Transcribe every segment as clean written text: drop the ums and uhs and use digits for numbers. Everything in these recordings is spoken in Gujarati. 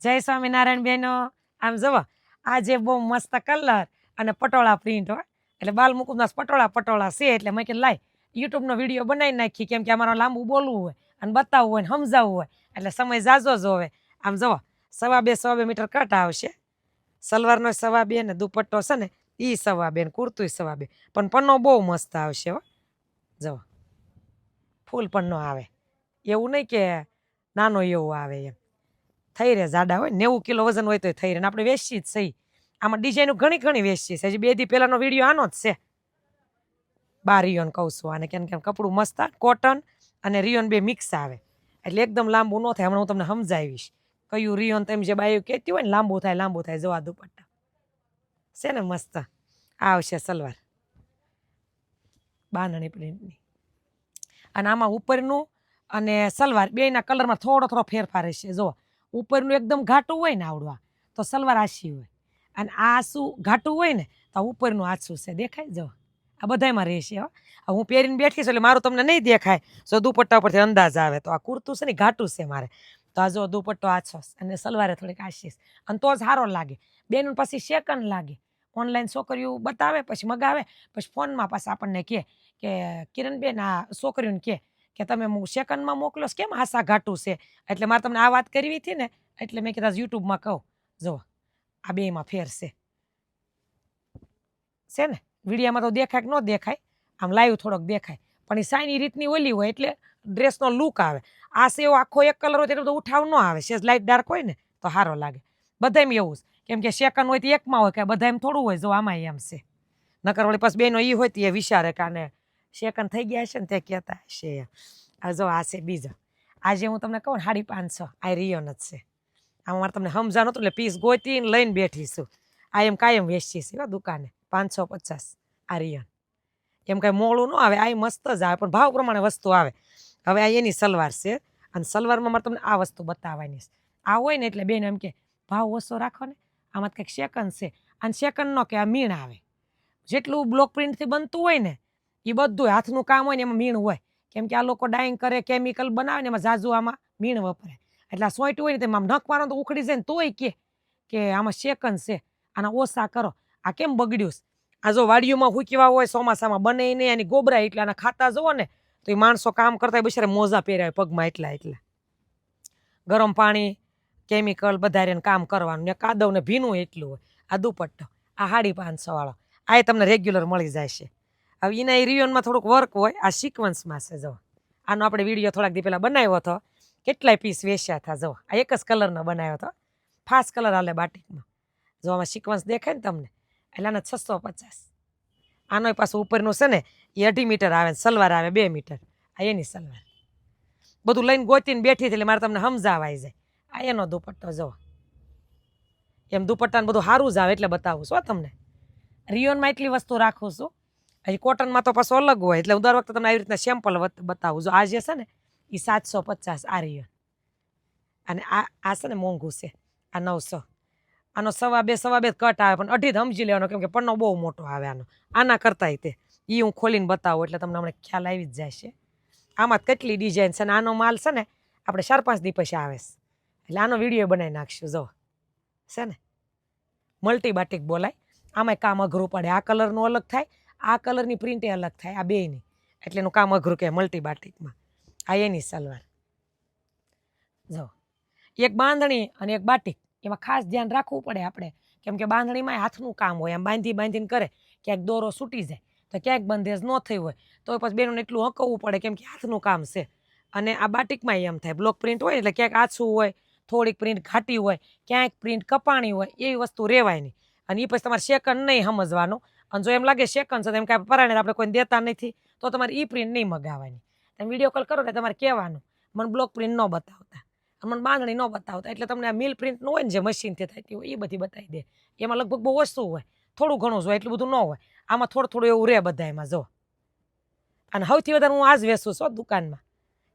જય સ્વામિનારાયણ બેનો. આમ જુઓ, આજે બહુ મસ્ત કલર અને પટોળા પ્રિન્ટ હોય એટલે બાલમુકુંદાસ પટોળા છે એટલે મેં કીધું લાય યુટ્યુબનો વિડીયો બનાવી નાખી, કેમ કે અમારે લાંબુ બોલવું હોય અને બતાવવું હોય ને સમજાવવું હોય એટલે સમય ઝાઝો જ હોવે. આમ જુઓ, 2.5 મીટર કટ આવશે, સલવારનો 2.5 ને દુપટ્ટો છે ને ઈ 2.5 ને કુર્તું 2.5, પણ પન્નો બહુ મસ્ત આવશે હો. જુઓ, ફૂલ પન્નો આવે, એવું નહીં કે નાનો એવું આવે એમ. થઈ રહે જાડા હોય, 90 કિલો વજન હોય તો થઈ રહે. આપણે વેચી જ સહી. આમાં ડિઝાઇન ઘણી વેચી છે. હજી 2 દી પહેલાનો વિડીયો આનો જ છે. 12 રિયોન કહું છું આને, કેમ કપડું મસ્ત કોટન અને રિયોન બે મિક્સ આવે એટલે એકદમ લાંબુ ન થાય. હમણાં હું તમને સમજાવીશ કયું રિયોન તેમ જે બાયું કહેતી હોય ને લાંબુ થાય. જવા દુપટ્ટા છે ને મસ્ત. આ આવશે સલવાર બાંધણી પ્રિન્ટની, અને આમાં ઉપરનું અને સલવાર બેયના કલરમાં થોડો ફેરફાર હશે. જો ઉપરનું એકદમ ઘાટું હોય ને આવડવા તો સલવાર આછી હોય, અને આ આસું ઘાટું હોય ને તો ઉપરનું આછું છે. દેખાય? જો આ બધામાં રહેશે. હું પહેરીને બેઠી છું એટલે મારું તમને નહીં દેખાય. જો દુપટ્ટા પરથી અંદાજ આવે તો આ કુર્તું છે ને ઘાટું છે મારે, તો આ જો દુપટ્ટો આછો અને સલવારે થોડીક આછી, અને તો જ સારો લાગે. બેનું પછી સેકન્ડ લાગે. ઓનલાઈન છોકરીઓ બતાવે, પછી મગાવે, પછી ફોનમાં પાછા આપણને કહે કે કિરણબેન આ છોકરીઓને કે તમે સેકન્ડમાં મોકલો કેમ આશા ઘાટું છે. એટલે મારે તમને આ વાત કરવી હતી ને એટલે મેં કીધા યુટ્યુબમાં કહું. જો આ બેમાં ફેર છે ને, વિડીયામાં તો દેખાય કે ન દેખાય, આમ લાઈવ થોડોક દેખાય, પણ એ સાઈની રીતની ઓલી હોય એટલે ડ્રેસનો લુક આવે. આ સેવો આખો એક કલર હોય એટલે બધો ઉઠાવ ન આવે. સેજ લાઇટ ડાર્ક હોય ને તો સારો લાગે. બધામાં એવું જ, કેમ કે સેકન્ડ હોય તો એકમાં હોય કે બધા એમ થોડું હોય. જો આમાં એમ છે. નકર વળી પાછું બેનો એ હોય તો એ વિચારે કે આને સેકન્ડ થઈ ગયા હશે ને તે કહેતા હશે. જો આ છે બીજો. આજે હું તમને કહું ને 550 આ રિયોન જ છે. આમાં મારે તમને સમજા નહોતું એટલે પીસ ગોતીને લઈને બેઠી છું. આ એમ કાયમ વેચી છે દુકાને 550 આ રિયોન. એમ કાંઈ મોડું ન આવે, આ મસ્ત જ આવે, પણ ભાવ પ્રમાણે વસ્તુ આવે. હવે આ એની સલવાર છે, અને સલવારમાં મારે તમને આ વસ્તુ બતાવવાની છે. આ હોય ને એટલે બેન એમ કે ભાવ ઓછો રાખો ને, આમાં કંઈક સેકન્ડ છે. અને સેકન્ડ નો કે આ મીણ આવે. જેટલું બ્લોક પ્રિન્ટથી બનતું હોય ને એ બધું હાથનું કામ હોય ને એમાં મીણ હોય, કેમ કે આ લોકો ડાઈંગ કરે, કેમિકલ બનાવે ને એમાં ઝાઝુ આમાં મીણ વપરાય. એટલે આ સોંટ હોય ને તેમાં નખ મારો તો ઉખડી જાય ને તોય કે આમાં સેકન્ડ છે, આના ઓછા કરો. આ કેમ બગડ્યું? આ જો વાડીઓમાં હુકવા હોય ચોમાસામાં બને નહીં, એની ગોબરાય એટલે આના ખાતા જુઓ ને તો એ માણસો કામ કરતા બિચારા મોજા પહેર્યા પગમાં એટલા ગરમ પાણી કેમિકલ બધા કામ કરવાનું ને કાદવ ને ભીનું એટલું હોય. આ દુપટ્ટો આ 550 વાળો આ તમને રેગ્યુલર મળી જાય છે. હવે એના રિયોનમાં થોડુંક વર્ક હોય, આ સિક્વન્સમાં છે. જો આનો આપણે વિડીયો થોડાક દી પહેલા બનાવ્યો હતો, કેટલાય પીસ વેચ્યા હતા. જો આ એક જ કલરનો બનાવ્યો હતો, ફાસ્ટ કલર હાલે બાટિકમાં. જો આમાં સિક્વન્સ દેખાય ને તમને એટલે આના 650. આનો પાછું ઉપરનું છે ને એ 2.5 મીટર આવે, સલવાર આવે 2 મીટર. આ એની સલવાર બધું લઈને ગોતીને બેઠી એટલે મારે તમને સમજાવાઈ જાય. આ એનો દુપટ્ટો જો એમ દુપટ્ટાને બધું સારું જ આવે એટલે બતાવું છું તમને. રિયોનમાં એટલી વસ્તુ રાખું છું. હજી કોટનમાં તો પાછું અલગ હોય એટલે હું દર વખતે તમને આવી રીતના સેમ્પલ બતાવું છું. આ જે છે ને એ 750 આ રિયોન, અને આ છે ને મોંઘું છે, આ 900. આનો 2.5 કટ આવે, પણ 2.5 સમજી લેવાનો, કેમ કે પન્નો બહુ મોટો આવે આનો. આના કરતાંય તે એ હું ખોલીને બતાવું એટલે તમને હમણાં ખ્યાલ આવી જ જાય છે. આમાં કેટલી ડિઝાઇન છે, અને આનો માલ છે ને આપણે 4-5 દી પછી આવે છે એટલે આનો વિડીયો બનાવી નાખશું. જો છે ને મલ્ટી બાટિક બોલાય. આમાં કામ અઘરું પડે. આ કલરનું અલગ થાય, આ કલરની પ્રિન્ટે અલગ થાય, આ બેયની, એટલે એનું કામ અઘરું કહે મલ્ટી બાટિકમાં. આ એની સલવાર જો એક બાંધણી અને એક બાટિક, એમાં ખાસ ધ્યાન રાખવું પડે આપણે, કેમ કે બાંધણીમાં હાથનું કામ હોય. આમ બાંધીને કરે, ક્યાંક દોરો છૂટી જાય તો ક્યાંક બંધેજ ન થઈ હોય તો પછી બેનોને એટલું હકવવું પડે, કેમ કે હાથનું કામ છે. અને આ બાટિકમાં એમ થાય બ્લોક પ્રિન્ટ હોય એટલે ક્યાંક આછું હોય, થોડીક પ્રિન્ટ ઘાટી હોય, ક્યાંક પ્રિન્ટ કપાણી હોય, એવી વસ્તુ રહેવાય નહીં. અને એ પછી તમારે સેકન્ડ નહીં સમજવાનો. અને જો એમ લાગે સેકન્ડ છે તો એમ કાંઈ પરાણે આપણે કોઈ દેતા નથી તો તમારે એ પ્રિન્ટ નહીં મગાવવાની. તમે વિડીયો કોલ કરો ને તમારે કહેવાનું મને બ્લોક પ્રિન્ટ ન બતાવતા, મને બાંધણી ન બતાવતા. એટલે તમને આ મિલ પ્રિન્ટનું હોય ને જે મશીનથી થતી હોય એ બધી બતાવી દે. એમાં લગભગ બહુ ઓછું હોય, થોડું ઘણું જ હોય, એટલું બધું ન હોય. આમાં થોડું એવું રહે બધા એમાં. જો અને સૌથી વધારે હું આ જ વેચું છું દુકાનમાં,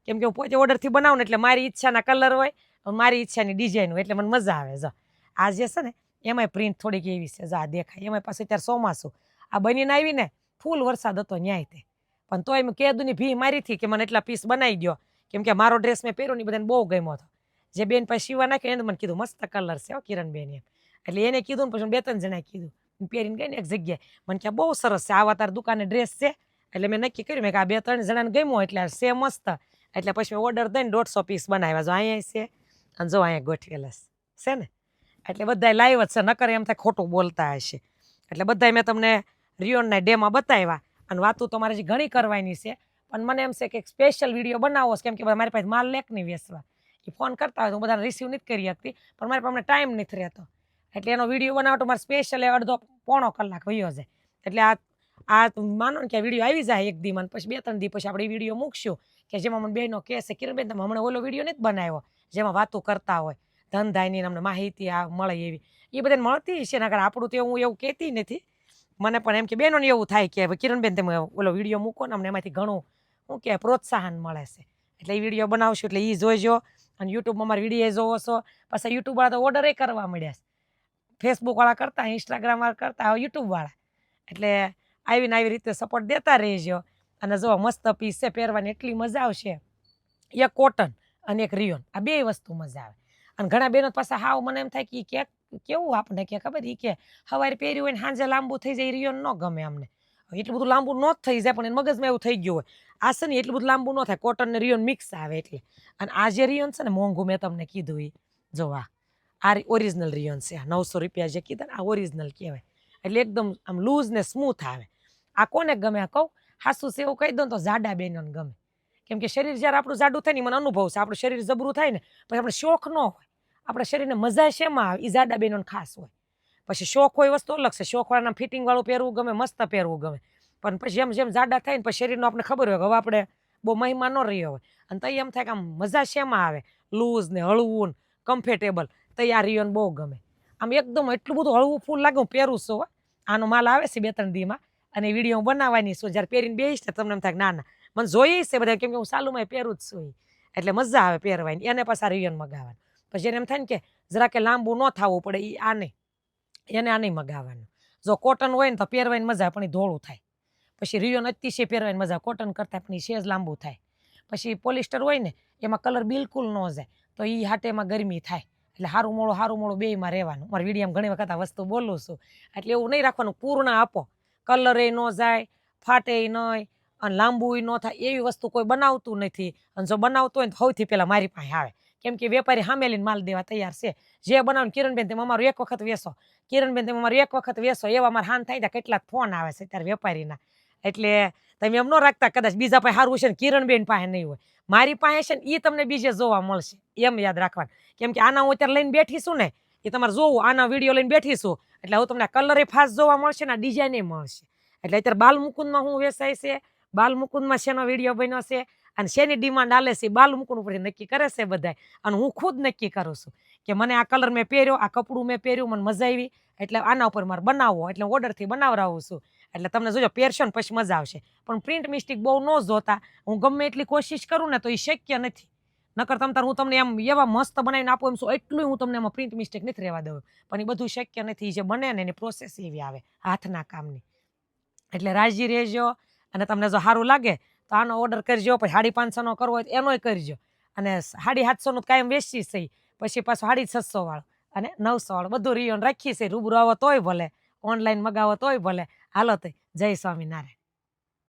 કેમ કે હું પોતે ઓર્ડરથી બનાવું ને એટલે મારી ઈચ્છાના કલર હોય, મારી ઈચ્છાની ડિઝાઇન હોય એટલે મને મજા આવે. જો આ જે છે ને એમાંય પ્રિન્ટ થોડીક એવી છે. જો આ દેખાય એમાંય પાછું અત્યારે ચોમાસું આ બનીને આવી ને ફૂલ વરસાદ હતો ન્યાય તે, પણ તોય મેં કેદુની ભી મારી હતી કે મને એટલા પીસ બનાવી દો, કેમ કે મારો ડ્રેસ મેં પહેર્યો ને બધાને બહુ ગમ્યો હતો. જે બેન પાસે સીવા નાખ્યો એને મને કીધું મસ્ત કલર છે કિરણબેન એમ. એટલે એને કીધું ને પછી 2-3 જણાએ કીધું. પહેરીને ગઈ ને એક જગ્યાએ મને કે બહુ સરસ છે આવા તાર દુકાને ડ્રેસ છે. એટલે મેં નક્કી કર્યું મેં કે આ 2-3 જણાને ગમ્યો એટલે છે મસ્ત. એટલે પછી મેં ઓર્ડર દઈને 150 પીસ બનાવ્યા. જો અહીંયા છે અને જો અહીંયા ગોઠવેલા છે ને. એટલે બધા લાઈવ જ છે, નકર એમ થાય ખોટું બોલતા હશે. એટલે બધા મેં તમને રિયોનના ડેમાં બતાવ્યા અને વાતું તમારે જે ઘણી કરવાની છે. પણ મને એમ છે કે એક સ્પેશિયલ વિડીયો બનાવો કેમ કે મારી પાસે માલ લેક નહીં વેચવા. એ ફોન કરતા હોય તો હું બધાને રિસીવ નથી કરી શકતી, પણ મારી પાસે ટાઈમ નથી રહેતો. એટલે એનો વિડીયો બનાવો તો મારે સ્પેશિયલ 1.5-પોણો કલાક વયો જાય. એટલે આ માનો ને કે વિડીયો આવી જાય એક દીમાં, પછી 2-3 દી પછી આપણે વિડીયો મૂકશું કે જેમાં મને બહેનો કહેશે કિરણબેન તમે હમણાં ઓલો વિડીયો નથી બનાવ્યો જેમાં વાતો કરતા હોય ધંધાની અમને માહિતી મળે એવી. એ બધાને મળતી છે નકર આપણું તો હું એવું કહેતી નથી. મને પણ એમ કે બહેનોને એવું થાય કે કિરણબેન તમે ઓલો વિડીયો મૂકો ને અમને એમાંથી ઘણું શું કે પ્રોત્સાહન મળે છે. એટલે એ વિડીયો બનાવશું એટલે એ જોઈજો. અને યુટ્યુબમાં મારા વિડીયો જોવો છો. પાછા યુટ્યુબવાળા તો ઓર્ડર કરવા મળ્યા છે. ફેસબુકવાળા કરતા, ઇન્સ્ટાગ્રામવાળા કરતા, યુટ્યુબવાળા. એટલે આવીને આવી રીતે સપોર્ટ દેતા રહેજો. અને જો મસ્ત પીસ છે પહેરવાની એટલી મજા આવશે. એક કોટન અને એક રિયોન, આ 2 વસ્તુ મજા આવે. અને ઘણા બહેનો પાછા હાવ મને એમ થાય કે કેવું આપણે કે ખબર એ કે સવારે પહેર્યું હોય ને સાંજે લાંબુ થઈ જાય રિયોન ન ગમે અમને. એટલું બધું લાંબુ ન થઈ જાય પણ એને મગજમાં એવું થઈ ગયું હોય આ છે ને એટલું બધું લાંબુ ન થાય, કોટન ને રિયોન મિક્સ આવે એટલે. અને આ જે રિયોન છે ને મોંઘું મેં તમને કીધું એ જો આ ઓરિજિનલ રિયોન છે. 900 રૂપિયા જે કીધા ને આ ઓરિજિનલ કહેવાય. એટલે એકદમ આમ લૂઝ ને સ્મૂથ આવે. આ કોને ગમે આ કહું હાસુ છે એવું કહી દઉં તો જાડા બહેનોને ગમે. કેમ કે શરીર જ્યારે આપણું જાડું થાય ને મને અનુભવ છે આપણું શરીર જબરું થાય ને પછી આપણે શોખ ન હોય. આપણા શરીરને મજા શેમાં આવે એ જાડા બહેનોને ખાસ હોય. પછી શોખ હોય વસ્તુ અલગ છે. શોખવાળાના ફિટિંગવાળું પહેરવું ગમે, મસ્ત પહેરવું ગમે. પણ પછી જેમ જાડા થાય ને પછી શરીરનો આપણે ખબર હોય કે હવે આપણે બહુ મહિમા ન રહ્યો હોય અને તો એમ થાય કે આમ મજા શેમાં આવે લૂઝ ને હળવું ને કમ્ફર્ટેબલ. તો આ રિયોન બહુ ગમે. આમ એકદમ એટલું બધું હળવું ફૂલ લાગે હું પહેરું છું. આનો માલ આવે છે 2-3 દીમાં અને વિડીયો હું બનાવવાની છું. જ્યારે પહેરીને બેસીશ ને તમને એમ થાય ના ના મને જોઈએ છે બધા કેમ કે હું સાલુમાં પહેરું જ છું. એટલે મજા આવે પહેરવાની. એને પાછા રિયોન મગાવવાનું. પછી એને એમ થાય ને કે જરા કે લાંબુ ન થવું પડે એ એને આ નહીં મગાવવાનું. જો કોટન હોય ને તો પહેરવાની મજા પણ એ ધોળું થાય. પછી રિયોન અતિશય પહેરવાની મજા કોટન કરતાં પણ એ સેજ લાંબુ થાય. પછી પોલિસ્ટર હોય ને એમાં કલર બિલકુલ ન જાય તો એ હાટે એમાં ગરમી થાય. એટલે હારું મોળું બેયમાં રહેવાનું. મારા વિડીયોમાં ઘણી વખત આ વસ્તુ બોલું છું. એટલે એવું નહીં રાખવાનું પૂર્ણ આપો, કલરે ન જાય, ફાટે નહીં અને લાંબુ ન થાય એવી વસ્તુ કોઈ બનાવતું નથી. અને જો બનાવતું હોય ને સૌથી પહેલાં મારી પાસે આવે. કેમ કે વેપારી સામે લઈને માલ દેવા તૈયાર છે. જે બનાવું કિરણબેન તમે અમારું એક વખત વેચો, કિરણબેન તમે અમારું એક વખત વેચો એવા મારા હાન થાય ત્યાં કેટલાક ફોન આવે છે ત્યારે વેપારીના. એટલે તમે એમ ન રાખતા કદાચ બીજા પાસે સારું છે ને કિરણબેન પાસે નહીં હોય. મારી પાસે છે ને એ તમને બીજે જોવા મળશે એમ યાદ રાખવાનું. કેમ કે આના હું અત્યારે લઈને બેઠીશું ને એ તમારે જોવું આના વિડીયો લઈને બેઠીશું એટલે હવે તમને કલરે ફાસ્ટ જોવા મળશે ને ડિઝાઇન મળશે. એટલે અત્યારે બાલમુકુંદમાં હું વેચાય છે, બાલમુકુંદમાં શેનો વિડીયો બન્યો છે અને શેની ડિમાન્ડ આલે છે બાલમુકુંદ ઉપરથી નક્કી કરે છે બધાય. અને હું ખુદ નક્કી કરું છું કે મને આ કલર મેં પહેર્યો, આ કપડું મેં પહેર્યું, મને મજા આવી એટલે આના ઉપર મારે બનાવવો એટલે ઓર્ડરથી બનાવરાવું છું. એટલે તમને જોજો પહેરશો ને પછી મજા આવશે. પણ પ્રિન્ટ મિસ્ટેક બહુ ન જોતા. હું ગમે એટલી કોશિશ કરું ને તો એ શક્ય નથી. નકર હું તમને એમ એવા મસ્ત બનાવીને આપું એમ છું એટલું હું તમને એમાં પ્રિન્ટ મિસ્ટેક નથી રહેવા દઉં. પણ એ બધું શક્ય નથી. જે બને ને એની પ્રોસેસ એવી આવે હાથના કામની. એટલે રાજી રહેજો. અને તમને જો સારું લાગે તો આનો ઓર્ડર કરજો. પછી 550નો કરવો હોય તો એનોય કરજો. અને 750નું કાયમ વેચી છે. પછી પાછું 650 વાળો અને 900 વાળો બધું રિયોન રાખી છે. રૂબરૂ આવો તોય ભલે, ઓનલાઈન મગાવો તોય ભલે. હાલો તો જય સ્વામિનારાયણ.